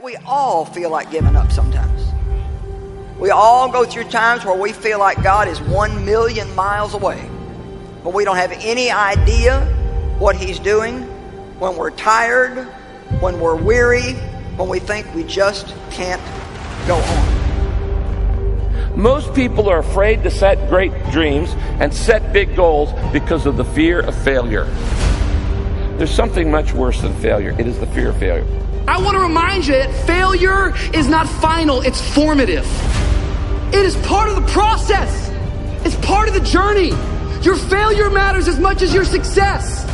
We all feel like giving up sometimes. We all go through times where we feel like God is 1,000,000 miles away, but we don't have any idea what He's doing. When we're tired, when we're weary, when we think we just can't go on. Most people are afraid to set great dreams and set big goals because of the fear of failure. There's something much worse than failure. It is the fear of failure. I want to remind you that failure is not final, it's formative. It is part of the process. It's part of the journey. Your failure matters as much as your success.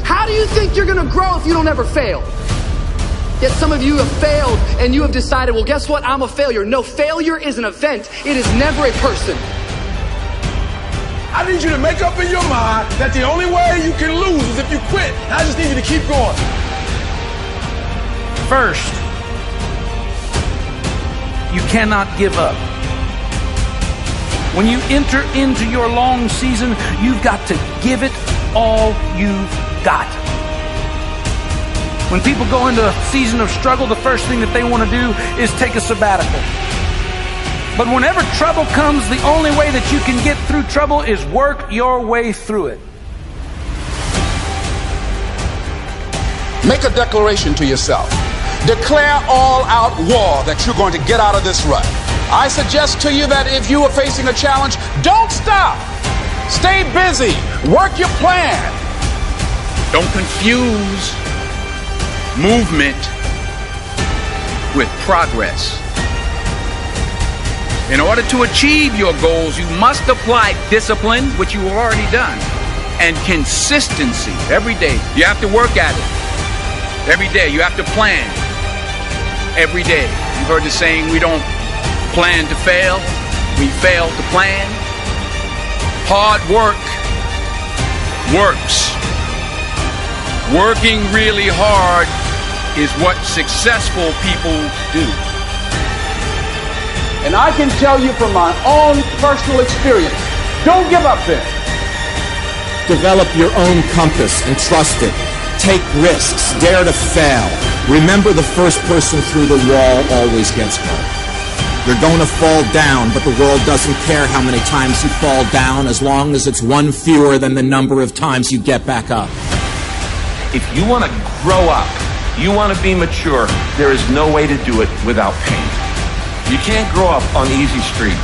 How do you think you're going to grow if you don't ever fail? Yet some of you have failed and you have decided, well, guess what? I'm a failure. No, failure is an event. It is never a person. I need you to make up in your mind that the only way you can lose is if you quit. I just need you to keep going. First, you cannot give up. When you enter into your long season, you've got to give it all you've got. When people go into a season of struggle, the first thing that they want to do is take a sabbatical. But whenever trouble comes, the only way that you can get through trouble is work your way through it. Make a declaration to yourself. Declare all-out war that you're going to get out of this rut. I suggest to you that if you are facing a challenge, don't stop. Stay busy. Work your plan. Don't confuse movement with progress. In order to achieve your goals, you must apply discipline, which you have already done, and consistency every day. You have to work at it. Every day, you have to plan. Every day. You've heard the saying, we don't plan to fail, we fail to plan. Hard work works. Working really hard is what successful people do. And I can tell you from my own personal experience, don't give up then. Develop your own compass and trust it. Take risks. Dare to fail. Remember, the first person through the wall always gets hurt. You're going to fall down, but the world doesn't care how many times you fall down as long as it's one fewer than the number of times you get back up. If you want to grow up, you want to be mature, there is no way to do it without pain. You can't grow up on easy street.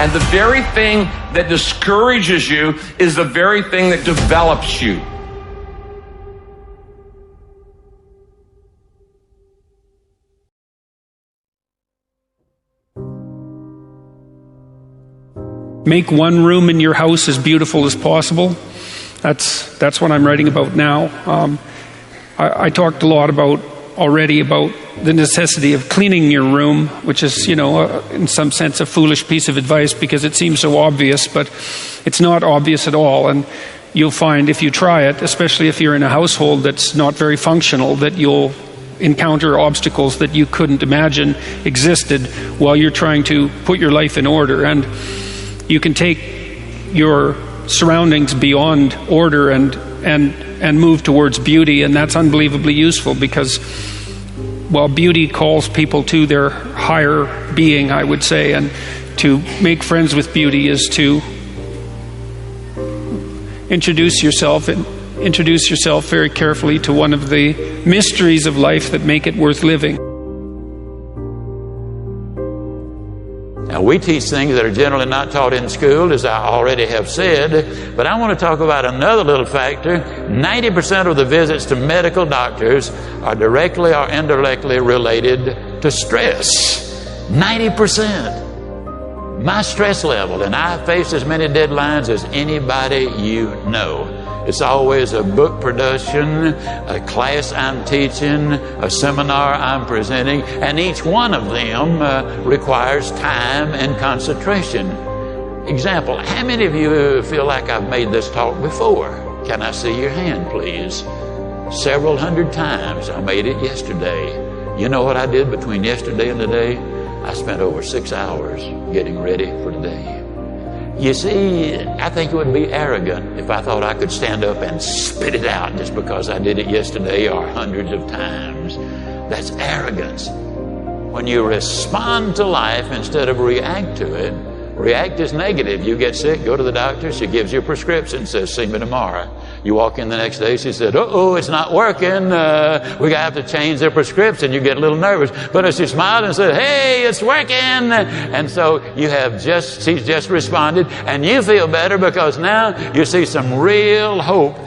And the very thing that discourages you is the very thing that develops you. Make one room in your house as beautiful as possible. That's what I'm writing about now. I talked a lot already about the necessity of cleaning your room, which is, in some sense a foolish piece of advice because it seems so obvious, but it's not obvious at all. And you'll find if you try it, especially if you're in a household that's not very functional, that you'll encounter obstacles that you couldn't imagine existed while you're trying to put your life in order. And you can take your surroundings beyond order and move towards beauty, and that's unbelievably useful because, well, beauty calls people to their higher being, I would say, and to make friends with beauty is to introduce yourself very carefully to one of the mysteries of life that make it worth living. Now, we teach things that are generally not taught in school, as I already have said, but I want to talk about another little factor. 90% of the visits to medical doctors are directly or indirectly related to stress. 90%. My stress level, and I face as many deadlines as anybody you know. It's always a book production, a class I'm teaching, a seminar I'm presenting, and each one of them requires time and concentration. Example, how many of you feel like I've made this talk before? Can I see your hand, please? Several hundred times. I made it yesterday. You know what I did between yesterday and today? I spent over 6 hours getting ready for today. You see, I think it would be arrogant if I thought I could stand up and spit it out just because I did it yesterday or hundreds of times. That's arrogance. When you respond to life instead of react to it, react is negative. You get sick, go to the doctor, she gives you a prescription, says, see me tomorrow. You walk in the next day, she said, uh-oh, it's not working. We have to change the prescription. You get a little nervous. But if she smiled and said, hey, it's working. And so she's just responded, and you feel better because now you see some real hope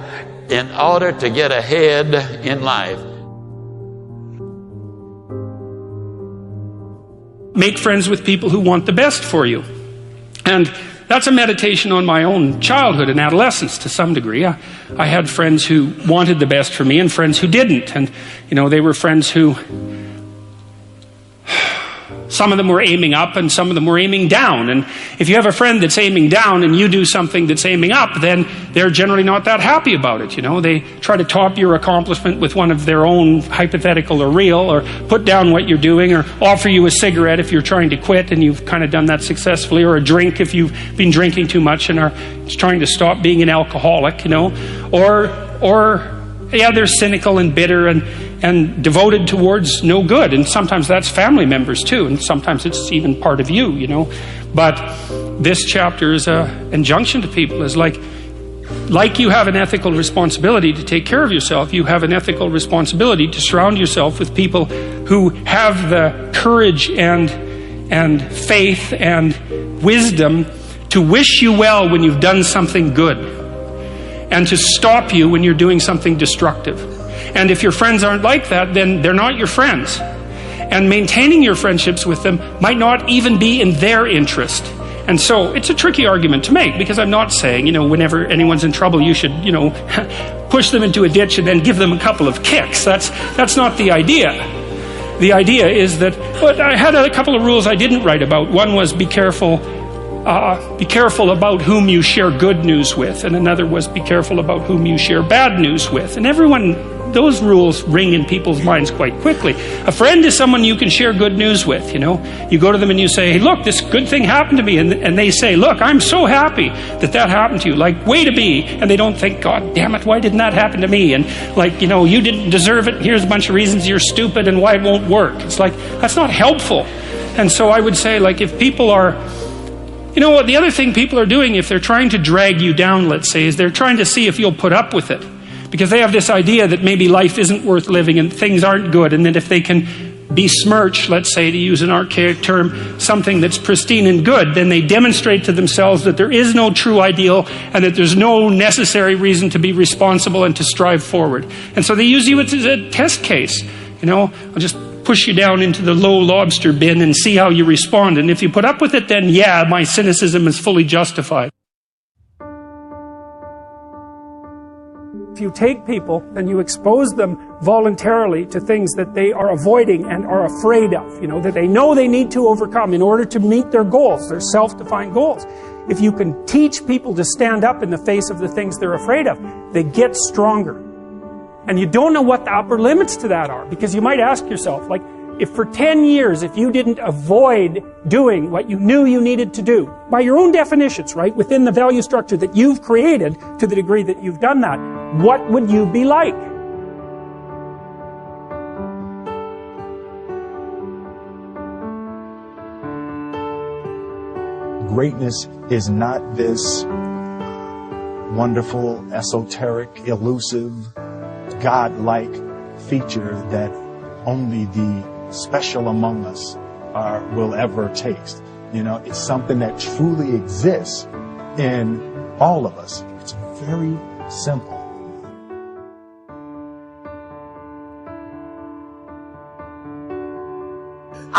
in order to get ahead in life. Make friends with people who want the best for you. And that's a meditation on my own childhood and adolescence to some degree. I had friends who wanted the best for me and friends who didn't. And, they were friends who, some of them were aiming up and some of them were aiming down. And if you have a friend that's aiming down and you do something that's aiming up, then they're generally not that happy about it. They try to top your accomplishment with one of their own, hypothetical or real, or put down what you're doing, or offer you a cigarette if you're trying to quit and you've kind of done that successfully, or a drink if you've been drinking too much and are trying to stop being an alcoholic, or they're cynical and bitter and devoted towards no good. And sometimes that's family members too, and sometimes it's even part of you, But this chapter is an injunction to people, is like you have an ethical responsibility to take care of yourself, you have an ethical responsibility to surround yourself with people who have the courage and faith and wisdom to wish you well when you've done something good, and to stop you when you're doing something destructive. And if your friends aren't like that, then they're not your friends. And maintaining your friendships with them might not even be in their interest. And so it's a tricky argument to make, because I'm not saying, whenever anyone's in trouble, you should, push them into a ditch and then give them a couple of kicks. That's not the idea. The idea is that, but I had a couple of rules I didn't write about. One was be careful about whom you share good news with, and another was be careful about whom you share bad news with. And those rules ring in people's minds quite quickly. A friend is someone you can share good news with, You go to them and you say, hey, look, this good thing happened to me. And they say, look, I'm so happy that happened to you. Like, way to be. And they don't think, God damn it, why didn't that happen to me? And you didn't deserve it. Here's a bunch of reasons you're stupid and why it won't work. It's like, that's not helpful. And so I would say, if people are, the other thing people are doing, if they're trying to drag you down, let's say, is they're trying to see if you'll put up with it. Because they have this idea that maybe life isn't worth living and things aren't good, and that if they can besmirch, let's say, to use an archaic term, something that's pristine and good, then they demonstrate to themselves that there is no true ideal and that there's no necessary reason to be responsible and to strive forward. And so they use you as a test case. I'll just push you down into the low lobster bin and see how you respond. And if you put up with it, then yeah, my cynicism is fully justified. If you take people and you expose them voluntarily to things that they are avoiding and are afraid of, that they know they need to overcome in order to meet their goals, their self-defined goals. If you can teach people to stand up in the face of the things they're afraid of, they get stronger. And you don't know what the upper limits to that are, because you might ask yourself, if for 10 years, if you didn't avoid doing what you knew you needed to do, by your own definitions, right, within the value structure that you've created, to the degree that you've done that, what would you be like? Greatness is not this wonderful, esoteric, elusive, God-like feature that only the special among us will ever taste. It's something that truly exists in all of us. It's very simple.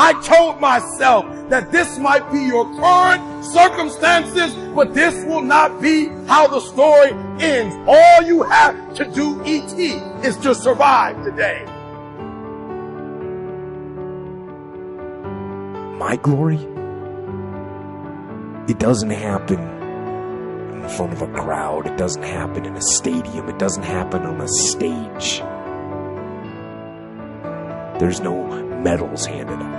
I told myself that this might be your current circumstances, but this will not be how the story ends. All you have to do, E.T., is to survive today. My glory, it doesn't happen in front of a crowd. It doesn't happen in a stadium. It doesn't happen on a stage. There's no medals handed out.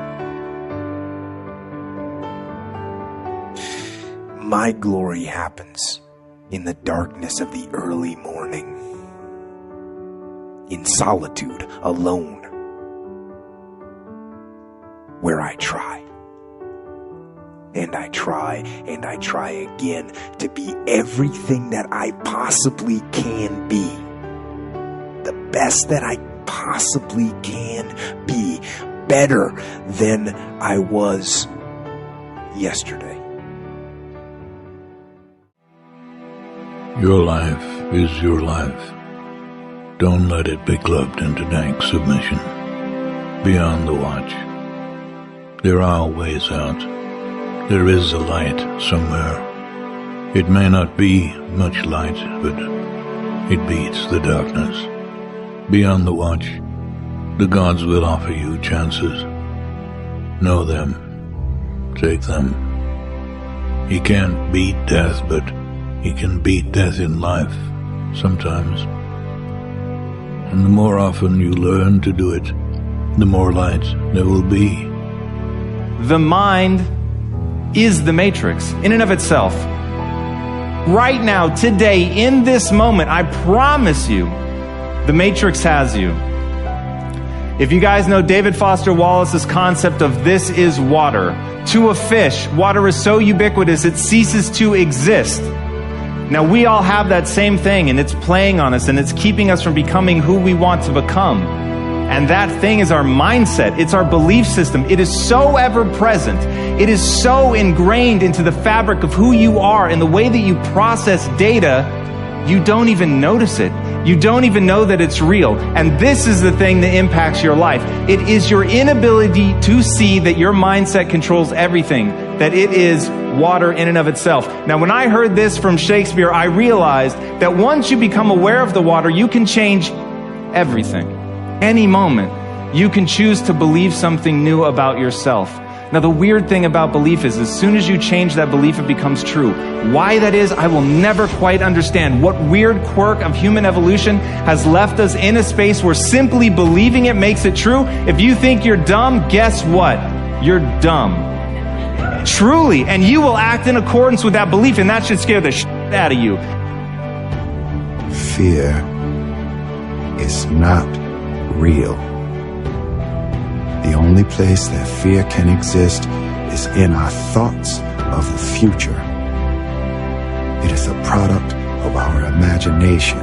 My glory happens in the darkness of the early morning, in solitude, alone, where I try. And I try, and I try again to be everything that I possibly can be. The best that I possibly can be. Better than I was yesterday. Your life is your life. Don't let it be clubbed into dank submission. Beyond the watch, there are ways out. There is a light somewhere. It may not be much light, but it beats the darkness. Beyond the watch, the gods will offer you chances. Know them. Take them. He can't beat death, but he can beat death in life, sometimes. And the more often you learn to do it, the more light there will be. The mind is the matrix in and of itself. Right now, today, in this moment, I promise you, the matrix has you. If you guys know David Foster Wallace's concept of this is water, to a fish, water is so ubiquitous it ceases to exist. Now, we all have that same thing, and it's playing on us, and it's keeping us from becoming who we want to become. And that thing is our mindset. It's our belief system. It is so ever present. It is so ingrained into the fabric of who you are and the way that you process data, you don't even notice it. You don't even know that it's real. And this is the thing that impacts your life. It is your inability to see that your mindset controls everything, that it is water in and of itself. Now, when I heard this from Shakespeare, I realized that once you become aware of the water, you can change everything. Any moment, you can choose to believe something new about yourself. Now, the weird thing about belief is as soon as you change that belief, it becomes true. Why that is, I will never quite understand. What weird quirk of human evolution has left us in a space where simply believing it makes it true? If you think you're dumb, guess what? You're dumb. Truly. And you will act in accordance with that belief, and that should scare the shit out of you. Fear is not real. The only place that fear can exist is in our thoughts of the future. It is a product of our imagination,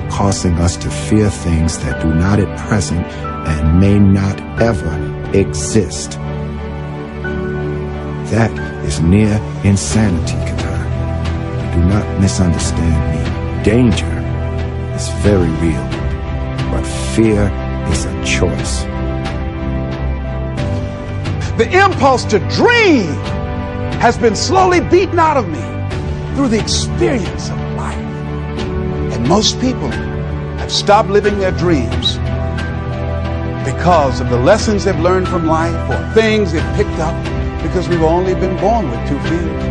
causing us to fear things that do not at present and may not ever exist. That is near insanity, Katar. Do not misunderstand me. Danger is very real, but fear is a choice. The impulse to dream has been slowly beaten out of me through the experience of life. And most people have stopped living their dreams because of the lessons they've learned from life or things they've picked up because we've only been born with two fears.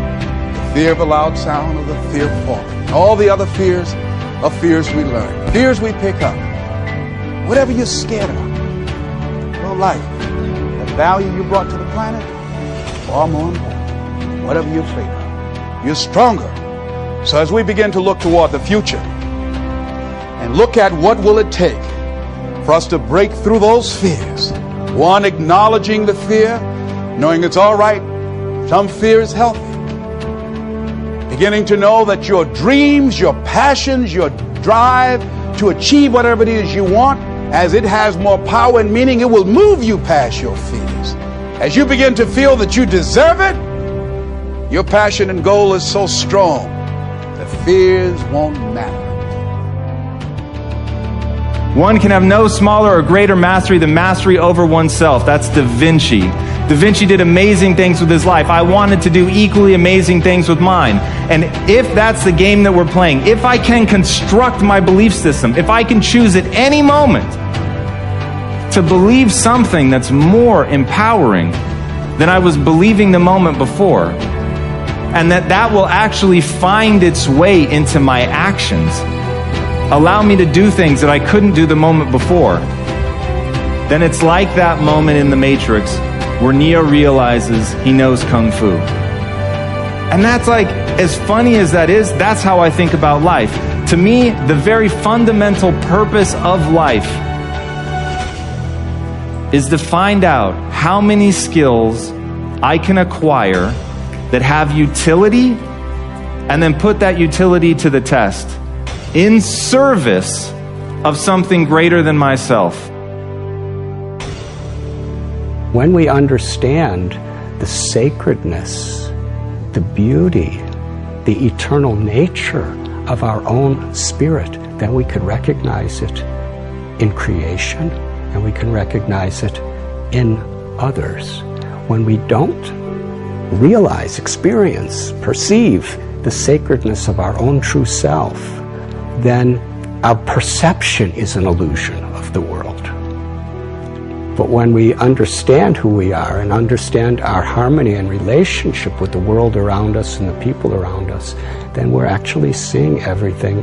The fear of a loud sound or the fear of falling. All the other fears are fears we learn, fears we pick up. Whatever you're scared of, your life, the value you brought to the planet, far more important. Whatever you're afraid of, you're stronger. So as we begin to look toward the future and look at what will it take for us to break through those fears. One, acknowledging the fear, knowing it's all right. Some fear is healthy. Beginning to know that your dreams, your passions, your drive to achieve whatever it is you want, as it has more power and meaning, it will move you past your fears. As you begin to feel that you deserve it, your passion and goal is so strong, the fears won't matter. One can have no smaller or greater mastery than mastery over oneself. That's Da Vinci. Da Vinci did amazing things with his life. I wanted to do equally amazing things with mine. And if that's the game that we're playing, if I can construct my belief system, if I can choose at any moment to believe something that's more empowering than I was believing the moment before, and that will actually find its way into my actions, allow me to do things that I couldn't do the moment before, then it's like that moment in the Matrix where Neo realizes he knows Kung Fu. And that's like, as funny as that is, that's how I think about life. To me, the very fundamental purpose of life is to find out how many skills I can acquire that have utility, and then put that utility to the test in service of something greater than myself. When we understand the sacredness, the beauty, the eternal nature of our own spirit, then we can recognize it in creation, and we can recognize it in others. When we don't realize, experience, perceive the sacredness of our own true self, then our perception is an illusion of the world. But when we understand who we are and understand our harmony and relationship with the world around us and the people around us, then we're actually seeing everything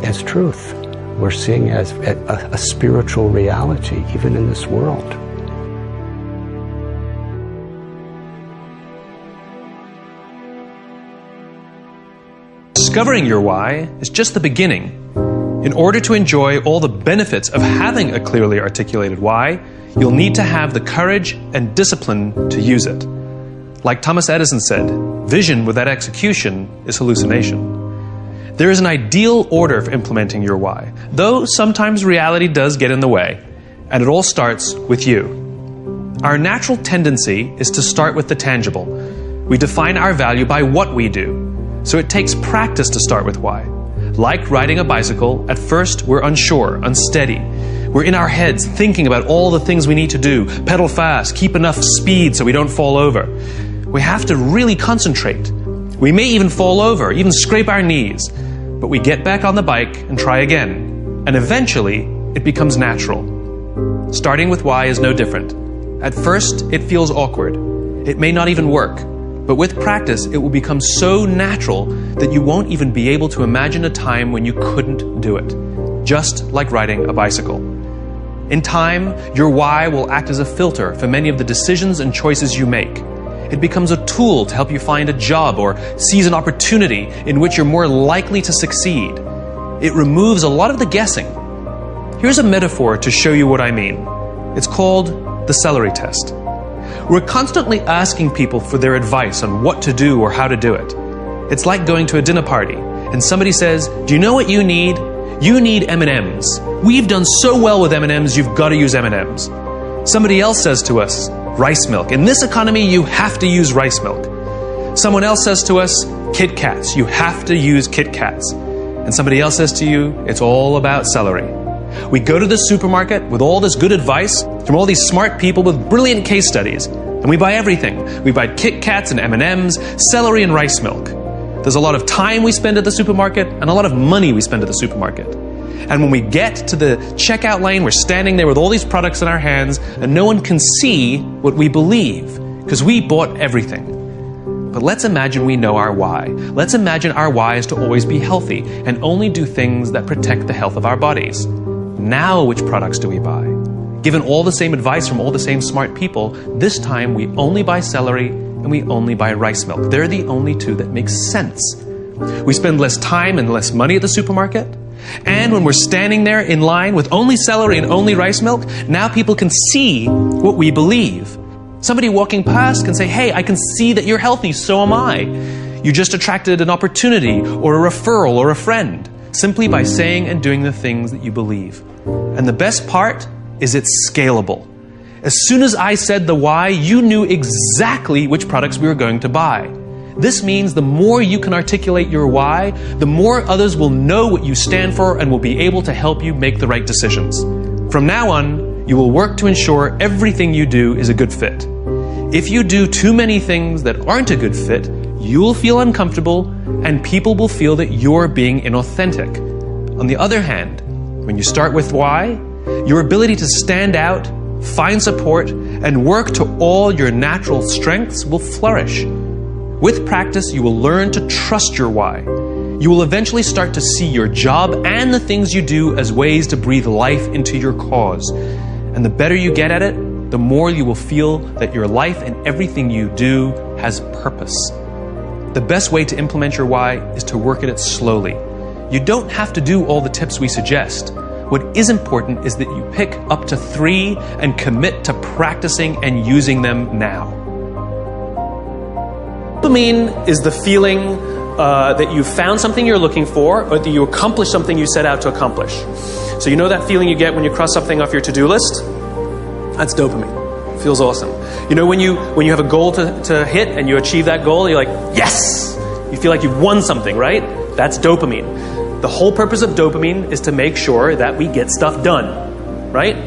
as truth. We're seeing as a spiritual reality, even in this world. Discovering your why is just the beginning. In order to enjoy all the benefits of having a clearly articulated why, you'll need to have the courage and discipline to use it. Like Thomas Edison said, vision without execution is hallucination. There is an ideal order for implementing your why, though sometimes reality does get in the way, and it all starts with you. Our natural tendency is to start with the tangible. We define our value by what we do, so it takes practice to start with why. Like riding a bicycle, at first we're unsure, unsteady. We're in our heads thinking about all the things we need to do, pedal fast, keep enough speed so we don't fall over. We have to really concentrate. We may even fall over, even scrape our knees, but we get back on the bike and try again, and eventually it becomes natural. Starting with why is no different. At first it feels awkward. It may not even work. But with practice, it will become so natural that you won't even be able to imagine a time when you couldn't do it. Just like riding a bicycle. In time, your why will act as a filter for many of the decisions and choices you make. It becomes a tool to help you find a job or seize an opportunity in which you're more likely to succeed. It removes a lot of the guessing. Here's a metaphor to show you what I mean. It's called the celery test. We're constantly asking people for their advice on what to do or how to do it. It's like going to a dinner party and somebody says, "Do you know what you need? You need M&Ms. We've done so well with M&Ms, you've got to use M&Ms." Somebody else says to us, "Rice milk. In this economy, you have to use rice milk." Someone else says to us, "Kit Kats. You have to use Kit Kats." And somebody else says to you, "It's all about celery." We go to the supermarket with all this good advice from all these smart people with brilliant case studies, and we buy everything. We buy Kit Kats and M&Ms, celery and rice milk. There's a lot of time we spend at the supermarket and a lot of money we spend at the supermarket. And when we get to the checkout lane, we're standing there with all these products in our hands, and no one can see what we believe because we bought everything. But let's imagine we know our why. Let's imagine our why is to always be healthy and only do things that protect the health of our bodies. Now which products do we buy? Given all the same advice from all the same smart people, this time we only buy celery and we only buy rice milk. They're the only two that make sense. We spend less time and less money at the supermarket. And when we're standing there in line with only celery and only rice milk, now people can see what we believe. Somebody walking past can say, "Hey, I can see that you're healthy, so am I." You just attracted an opportunity or a referral or a friend simply by saying and doing the things that you believe. And the best part is it's scalable. As soon as I said the why, you knew exactly which products we were going to buy. This means the more you can articulate your why, the more others will know what you stand for and will be able to help you make the right decisions. From now on, you will work to ensure everything you do is a good fit. If you do too many things that aren't a good fit, you'll feel uncomfortable and people will feel that you're being inauthentic. On the other hand, when you start with why, your ability to stand out, find support, and work to all your natural strengths will flourish. With practice, you will learn to trust your why. You will eventually start to see your job and the things you do as ways to breathe life into your cause. And the better you get at it, the more you will feel that your life and everything you do has purpose. The best way to implement your why is to work at it slowly. You don't have to do all the tips we suggest. What is important is that you pick up to 3 and commit to practicing and using them now. Dopamine is the feeling that you found something you're looking for, or that you accomplished something you set out to accomplish. So you know that feeling you get when you cross something off your to-do list? That's dopamine. It feels awesome. You know when you have a goal to hit and you achieve that goal, you're like, yes! You feel like you've won something, right? That's dopamine. The whole purpose of dopamine is to make sure that we get stuff done, right?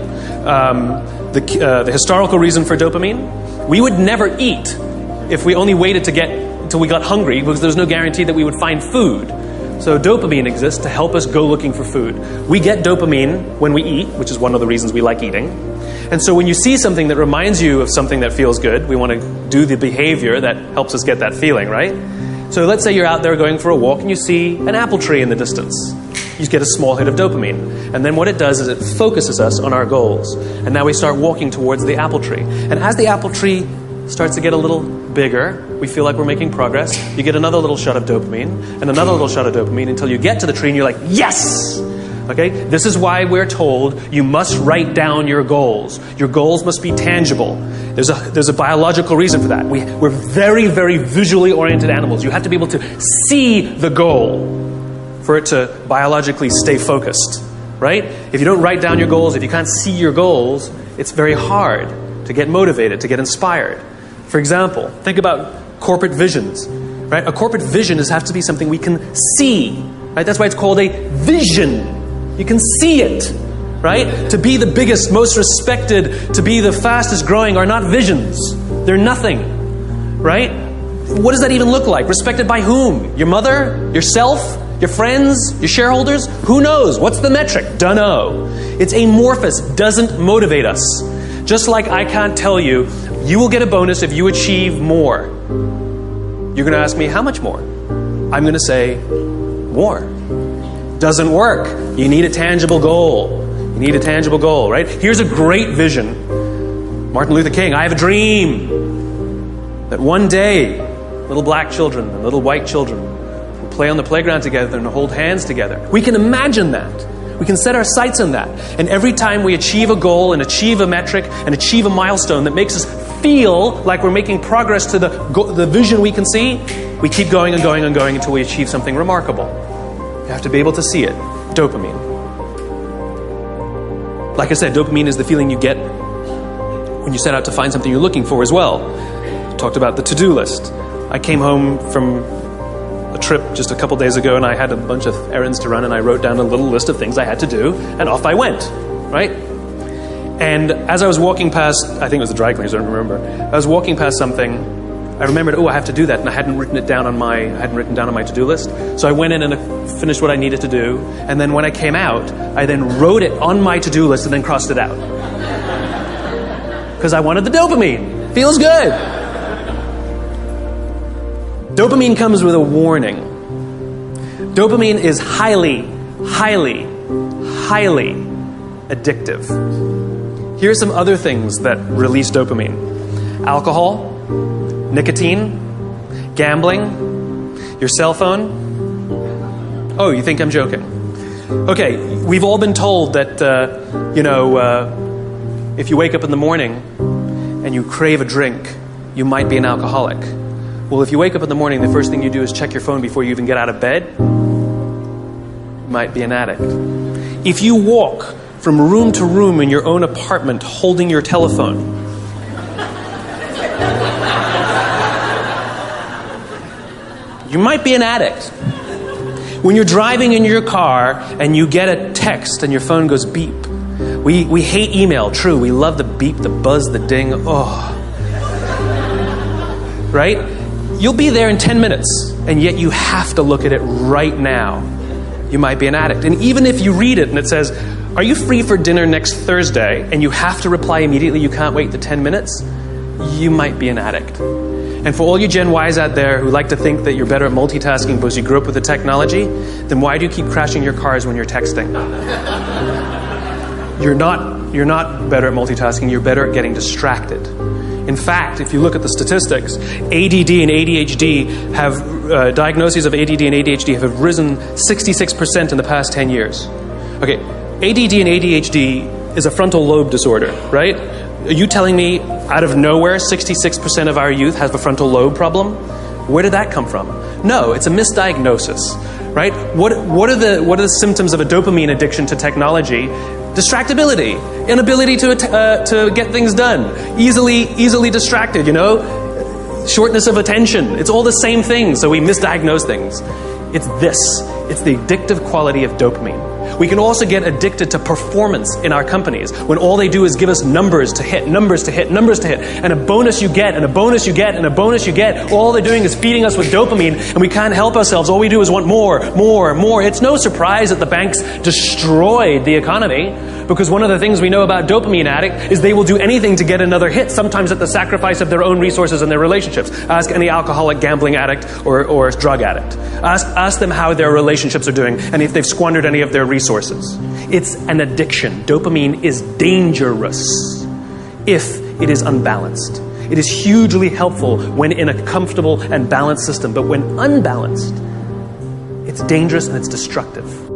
The historical reason for dopamine, we would never eat if we only waited to get until we got hungry, because there's no guarantee that we would find food. So dopamine exists to help us go looking for food. We get dopamine when we eat, which is one of the reasons we like eating. And so when you see something that reminds you of something that feels good, we want to do the behavior that helps us get that feeling, right? So let's say you're out there going for a walk and you see an apple tree in the distance. You get a small hit of dopamine. And then what it does is it focuses us on our goals. And now we start walking towards the apple tree. And as the apple tree starts to get a little bigger, we feel like we're making progress. You get another little shot of dopamine and another little shot of dopamine until you get to the tree and you're like, yes! Okay? This is why we're told you must write down your goals. Your goals must be tangible. There's a biological reason for that. We're very, very visually oriented animals. You have to be able to see the goal for it to biologically stay focused, right? If you don't write down your goals, if you can't see your goals, it's very hard to get motivated, to get inspired. For example, think about corporate visions, right? A corporate vision has to be something we can see, right? That's why it's called a vision. You can see it, right? To be the biggest, most respected, to be the fastest growing are not visions. They're nothing, right? What does that even look like? Respected by whom? Your mother? Yourself? Your friends? Your shareholders? Who knows? What's the metric? Dunno. It's amorphous, doesn't motivate us. Just like I can't tell you, you will get a bonus if you achieve more. You're going to ask me, how much more? I'm going to say, more. Doesn't work. You need a tangible goal. You need a tangible goal, right? Here's a great vision. Martin Luther King, I have a dream that one day, little black children and little white children will play on the playground together and hold hands together. We can imagine that. We can set our sights on that. And every time we achieve a goal and achieve a metric and achieve a milestone that makes us feel like we're making progress to the vision we can see, we keep going and going and going until we achieve something remarkable. You have to be able to see it. Dopamine. Like I said, dopamine is the feeling you get when you set out to find something you're looking for as well. I talked about the to-do list. I came home from a trip just a couple days ago and I had a bunch of errands to run and I wrote down a little list of things I had to do and off I went, right? And as I was walking past, I think it was the dry cleaners, I don't remember. I was walking past something, I remembered, I have to do that, and I hadn't written down on my to-do list. So I went in and finished what I needed to do, and then when I came out, I then wrote it on my to-do list and then crossed it out. Because I wanted the dopamine. Feels good. Dopamine comes with a warning. Dopamine is highly, highly, highly addictive. Here are some other things that release dopamine. Alcohol, nicotine, gambling, your cell phone. Oh, you think I'm joking? Okay, we've all been told that, if you wake up in the morning and you crave a drink, you might be an alcoholic. Well, if you wake up in the morning, the first thing you do is check your phone before you even get out of bed, you might be an addict. If you walk from room to room in your own apartment holding your telephone, you might be an addict. When you're driving in your car and you get a text and your phone goes beep. We hate email, true. We love the beep, the buzz, the ding. Oh. Right? You'll be there in 10 minutes, and yet you have to look at it right now. You might be an addict. And even if you read it and it says, are you free for dinner next Thursday? And you have to reply immediately, you can't wait the 10 minutes. You might be an addict. And for all you Gen Ys out there who like to think that you're better at multitasking because you grew up with the technology, then why do you keep crashing your cars when you're texting? You're not better at multitasking, you're better at getting distracted. In fact, if you look at the statistics, ADD and ADHD have, diagnoses of ADD and ADHD have risen 66% in the past 10 years. Okay, ADD and ADHD is a frontal lobe disorder, right? Are you telling me out of nowhere 66% of our youth has a frontal lobe problem? Where did that come from? No, it's a misdiagnosis, right? What are the symptoms of a dopamine addiction to technology? Distractibility, inability to get things done, easily distracted, shortness of attention. It's all the same thing, so we misdiagnose things. It's the addictive quality of dopamine. We can also get addicted to performance in our companies when all they do is give us numbers to hit, and a bonus you get, and a bonus you get, and a bonus you get. All they're doing is feeding us with dopamine, and we can't help ourselves. All we do is want more. It's no surprise that the banks destroyed the economy, because one of the things we know about dopamine addict is they will do anything to get another hit, sometimes at the sacrifice of their own resources and their relationships. Ask any alcoholic, gambling addict, or drug addict. Ask them how their relationships are doing and if they've squandered any of their resources. It's an addiction. Dopamine is dangerous if it is unbalanced. It is hugely helpful when in a comfortable and balanced system, but when unbalanced, it's dangerous and it's destructive.